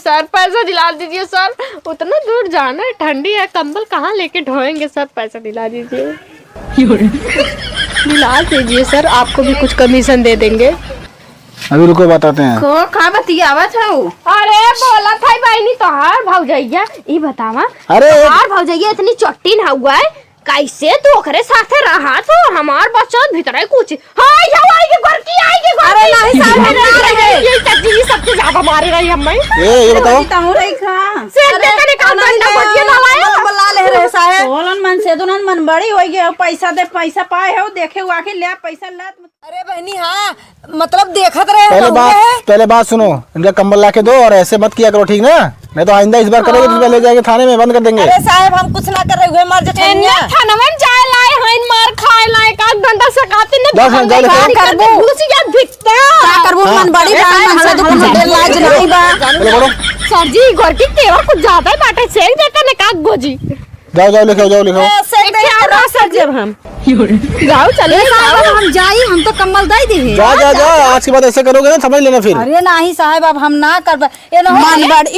Sir, पैसा दिला दीजिए सर। उतना दूर जाना है, ठंडी है, कंबल कहाँ लेके ढोएंगे सर, पैसा दिला दीजिए। दिला दीजिए सर, आपको भी कुछ कमीशन दे देंगे। अभी रुको बताते हैं। खा बतियावत है। अरे बोला था बहनी तोहार भौजैया, ई बतावा अरे तोहार भौजैया इतनी चट्टी ना हुआ है, कैसे तू ओकरे साथे रहा तो हमार बच्चा भीतर है कुछ। हां जाओ आएगी गोरकी आएगी गोरकी। अरे नहीं सामने आ रहे ये चाची सबसे ज्यादा मारे रही हमें। ये बताओ ताऊ रही खा से देते ने काम करना बतिया ना लाया बुला ले रे साहब। बोलन मन से दुनन मन बड़ी होई गए, पैसा दे पैसा पाए हो, देखे हुआ के ले पैसा लात। अरे बहनी हाँ मतलब देखत रहे पहले बात सुनो, इनका कंबल ला के दो और ऐसे मत किया करो, ठीक ना? नहीं तो आइंदा इस बार करोगे तो ले जाएंगे थाने में, बंद कर देंगे। अरे साहब हम कुछ ना कर रहे हुए, मर जाते हैं। थाना में जाए लाए हैं, मार खाए लाए का डंडा से काते ने घुसी जा भित्ता क्या करबो, मन बड़ी बहन मन से तो कुछ लाज नहीं बा। सर जी गोरकी तेरा कुछ ज्यादा ही बाटे, सेक देता ने का गोजी। जाओ जाओ लिखो, जाओ लिखो। सर जब हम जाओ चले हम जाई, हम तो कम्बल दे दी। जा जा जा, आज के बाद ऐसे करोगे ना समझ लेना फिर। अरे नहीं साहब अब हम ना कर मन बड़ी